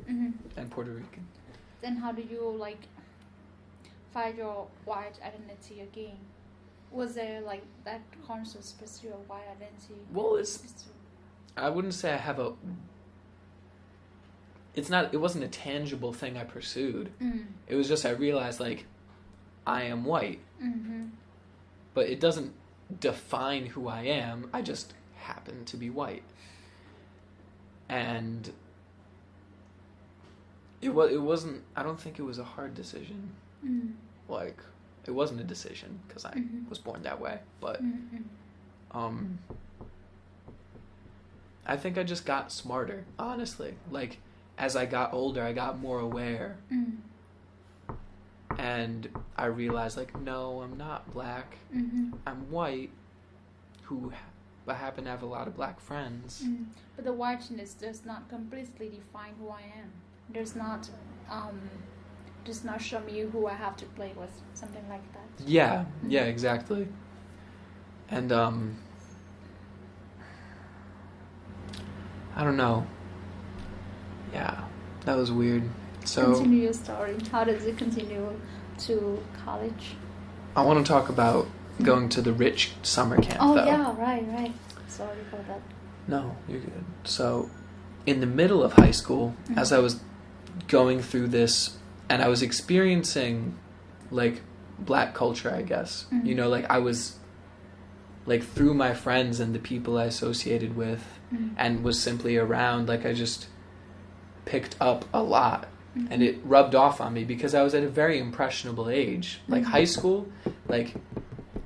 and Puerto Rican. Then how do you like find your white identity again? Was there like that conscious pursuit of white identity? Well, I wouldn't say I have a... It wasn't a tangible thing I pursued. It was just I realized, like, I am white. But it doesn't define who I am. I just happen to be white. And it wasn't... I don't think it was a hard decision. Like, it wasn't a decision because I was born that way. But I think I just got smarter, honestly. Like, as I got older, I got more aware. And I realized, like, no, I'm not black. I'm white, but happen to have a lot of black friends. But the whiteness does not completely define who I am. Does not show me who I have to play with, something like that. Yeah, exactly. And I don't know. Yeah, that was weird. So continue your story. How does it continue to college? I want to talk about going to the rich summer camp, though. Yeah, right. Sorry for that. No, you're good. So, in the middle of high school, as I was going through this, and I was experiencing, like, black culture, I guess. You know, like, I was, like, through my friends and the people I associated with, and was simply around, like, I just picked up a lot. And it rubbed off on me because I was at a very impressionable age. Like, high school, like,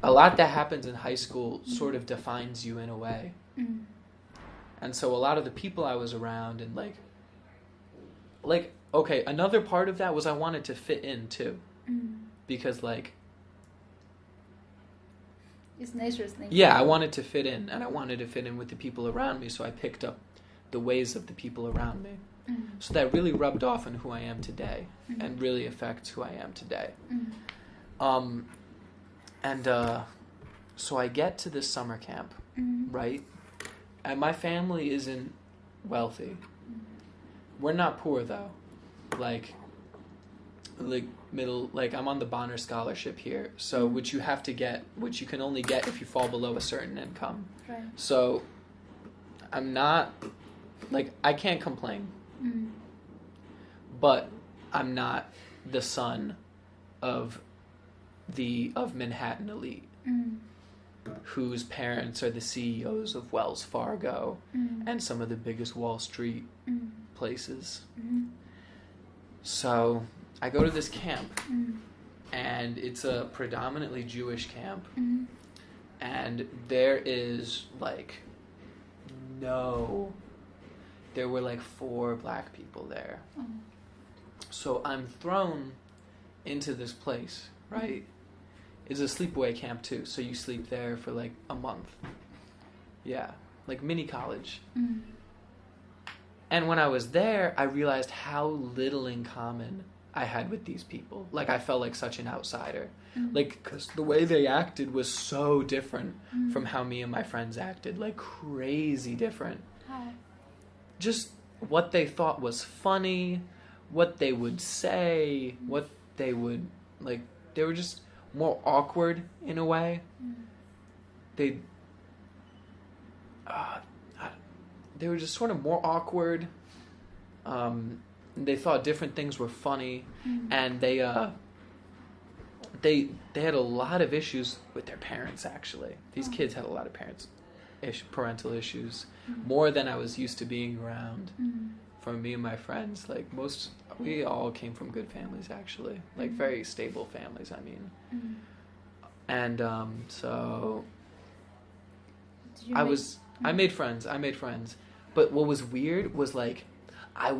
a lot that happens in high school sort of defines you in a way. And so a lot of the people I was around and, like, okay, another part of that was I wanted to fit in, too. Because, like... It's nature's thing. Yeah, I wanted to fit in, and I wanted to fit in with the people around me, so I picked up the ways of the people around me. So that really rubbed off on who I am today, and really affects who I am today. So I get to this summer camp, right? And my family isn't wealthy. We're not poor, though. Like middle, like, I'm on the Bonner Scholarship here, so which you can only get if you fall below a certain income. Right. So I'm not, like, I can't complain. But I'm not the son of Manhattan elite, whose parents are the CEOs of Wells Fargo and some of the biggest Wall Street places. So I go to this camp, and it's a predominantly Jewish camp, and there is, like, there were, like, 4 black people there. So I'm thrown into this place, right? It's a sleepaway camp, too, so you sleep there for, like, a month. Yeah, like mini college. And when I was there, I realized how little in common I had with these people. Like, I felt like such an outsider. Like, because the way they acted was so different from how me and my friends acted. Like, crazy different. How? Just what they thought was funny, what they would say, what they would, like, they were just more awkward in a way. They were just sort of more awkward. They thought different things were funny, and they had a lot of issues with their parents, actually. These kids had a lot of parental issues, more than I was used to being around from me and my friends. Like, we all came from good families, actually. Like, very stable families, I mean. And so I made friends. But what was weird was, like, I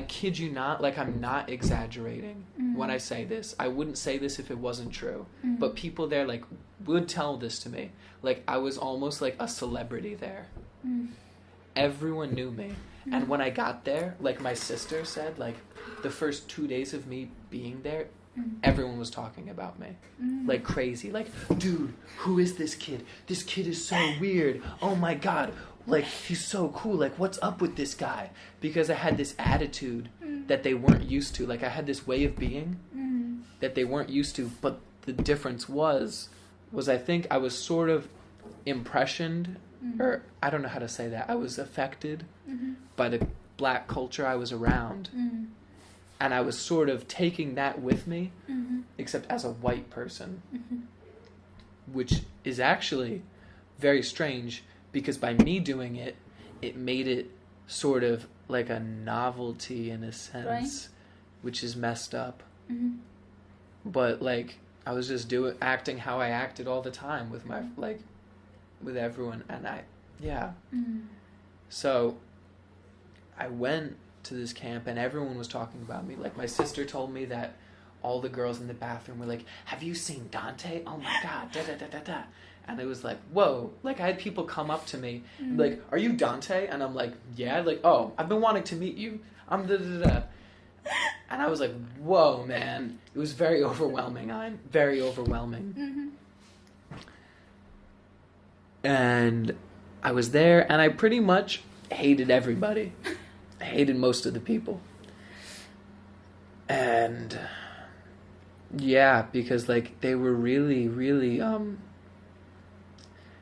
kid you not, like, I'm not exaggerating when I say this. I wouldn't say this if it wasn't true. But people there, like, would tell this to me. Like, I was almost like a celebrity there. Everyone knew me. And when I got there, like, my sister said, like, the first 2 days of me being there, everyone was talking about me. Like, crazy. Like, dude, who is this kid? This kid is so weird. Oh, my God. like, he's so cool. Like, what's up with this guy? Because I had this attitude that they weren't used to. Like, I had this way of being that they weren't used to. But the difference was I think I was sort of impressioned, or I don't know how to say that. I was affected by the black culture I was around. And I was sort of taking that with me, except as a white person, which is actually very strange, because by me doing it, it made it sort of like a novelty in a sense, Right. which is messed up. But like, I was just acting how I acted all the time with my, like, with everyone. And so I went to this camp and everyone was talking about me. Like, my sister told me that all the girls in the bathroom were like, have you seen Dante? Oh my God, da da da da da. And it was like, whoa. Like, I had people come up to me, like, are you Dante? And I'm like, yeah. Like, oh, I've been wanting to meet you. I'm da da da. And I was like, whoa, man. It was very overwhelming. Very overwhelming. And I was there, and I pretty much hated everybody. I hated most of the people. And yeah, because like, they were really, really,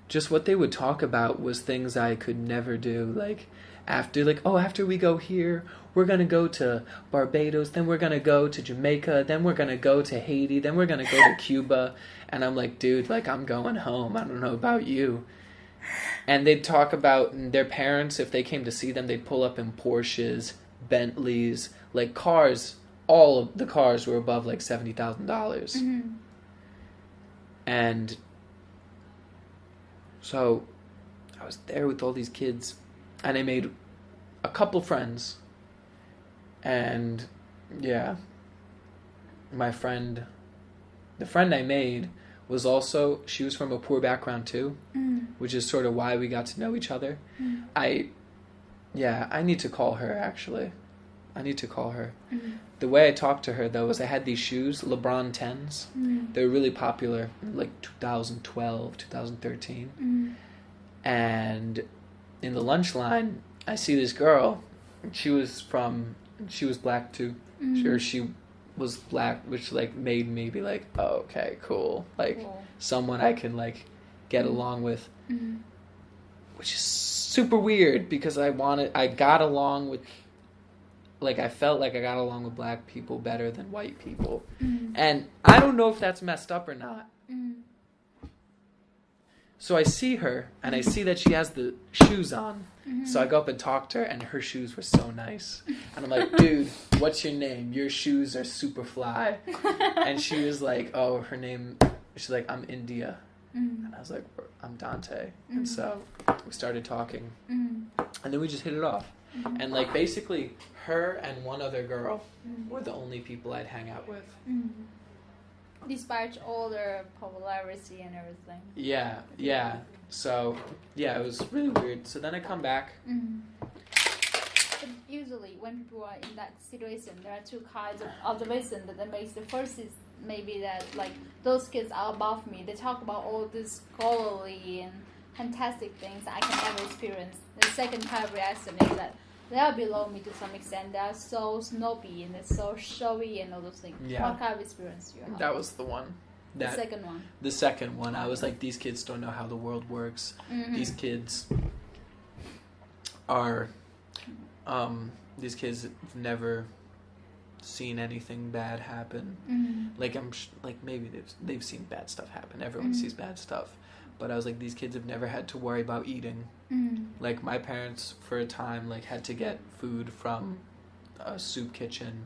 just what they would talk about was things I could never do. Like, after we go here, we're going to go to Barbados, then we're going to go to Jamaica, then we're going to go to Haiti, then we're going to go to Cuba. And I'm like, dude, like, I'm going home. I don't know about you. And they'd talk about their parents, if they came to see them, they'd pull up in Porsches, Bentleys, like cars. All of the cars were above like $70,000. And so I was there with all these kids, and I made a couple friends. And yeah, the friend I made was also, she was from a poor background too, which is sort of why we got to know each other. I need to call her, actually. I need to call her. The way I talked to her, though, was I had these shoes, LeBron 10s. They were really popular in like 2012, 2013. And in the lunch line, I see this girl. She was black too. She was black, which like made me be like, oh, okay, cool. Like, someone I can like get along with. Which is super weird, because I got along with, like, I felt like I got along with black people better than white people. And I don't know if that's messed up or not. So I see her, and I see that she has the shoes on. So I go up and talk to her, and her shoes were so nice. And I'm like, dude, what's your name? Your shoes are super fly. And she was like, oh, her name, she's like, I'm India. And I was like, I'm Dante. And so we started talking. And then we just hit it off. And like, basically, her and one other girl were the only people I'd hang out with. Despite all the popularity and everything. Yeah. So, yeah, it was really weird. So then I come back. But usually, when people are in that situation, there are two kinds of observation that makes. The first is maybe that, like, those kids are above me. They talk about all these scholarly and fantastic things I can never experience. The second kind of reaction is that they are below me to some extent. They are so snobby and they're so showy and all those things. Yeah. What kind of experience do you have? That was the one. The second one. The second one. I was like, these kids don't know how the world works. These kids are... these kids have never seen anything bad happen. Like, maybe they've seen bad stuff happen. Everyone sees bad stuff. But I was like, these kids have never had to worry about eating. Like, my parents, for a time, like, had to get food from a soup kitchen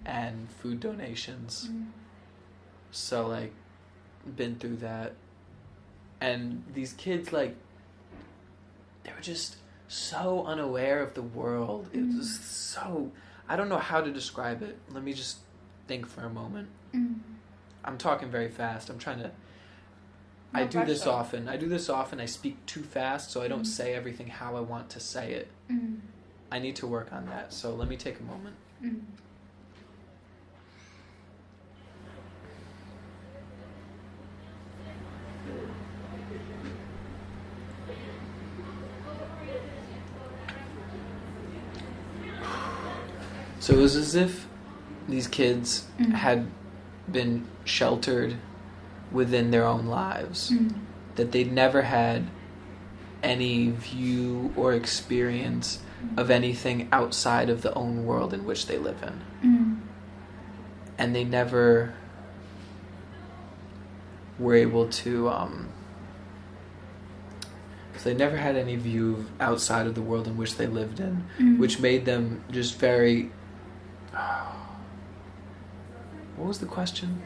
and food donations. So, like, been through that. And these kids, like, they were just so unaware of the world. It was so... I don't know how to describe it. Let me just think for a moment. I'm talking very fast. I'm trying to... I do this often. I speak too fast, so I don't say everything how I want to say it. I need to work on that. So let me take a moment. So it was as if these kids had been sheltered within their own lives, that they'd never had any view or experience of anything outside of the own world in which they live in. And they never were able to, so they never had any view outside of the world in which they lived in, which made them just very... What was the question?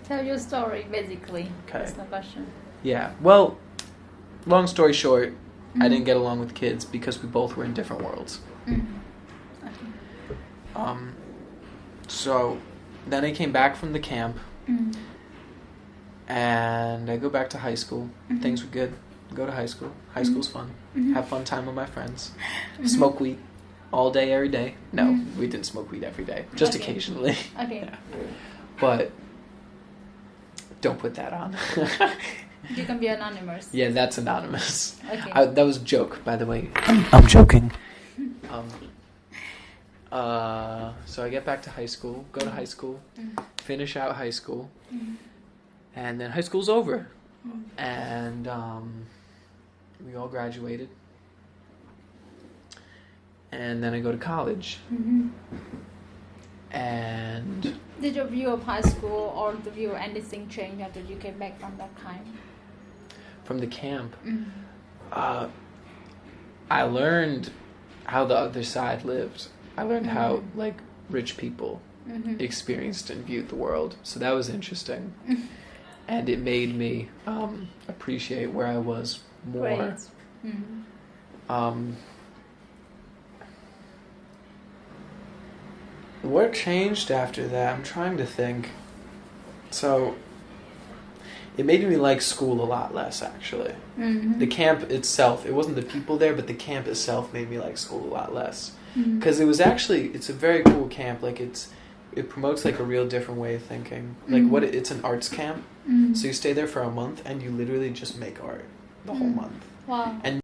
Tell your story, basically. Okay. That's the question. Yeah. Well, long story short, I didn't get along with kids because we both were in different worlds. Okay. So then I came back from the camp, and I go back to high school. Things were good. Go to high school. High school's fun. Have fun time with my friends. Smoke weed all day, every day. No, we didn't smoke weed every day. Just occasionally. Okay. Yeah. But don't put that on. You can be anonymous. Yeah, that's anonymous. Okay. That was a joke, by the way. I'm joking. So I get back to high school, go to high school, finish out high school, and then high school's over. And we all graduated. And then I go to college. And... Did your view of high school or the view of anything change after you came back from that time? From the camp, I learned how the other side lived. I learned how, like, rich people experienced and viewed the world. So that was interesting. And it made me appreciate where I was more. Great. What changed after that? I'm trying to think. So, it made me like school a lot less, actually. The camp itself, it wasn't the people there, but the camp itself made me like school a lot less. Because it was actually, it's a very cool camp. Like, it promotes like a real different way of thinking. Like, it's an arts camp. So you stay there for a month and you literally just make art the whole month. Wow. And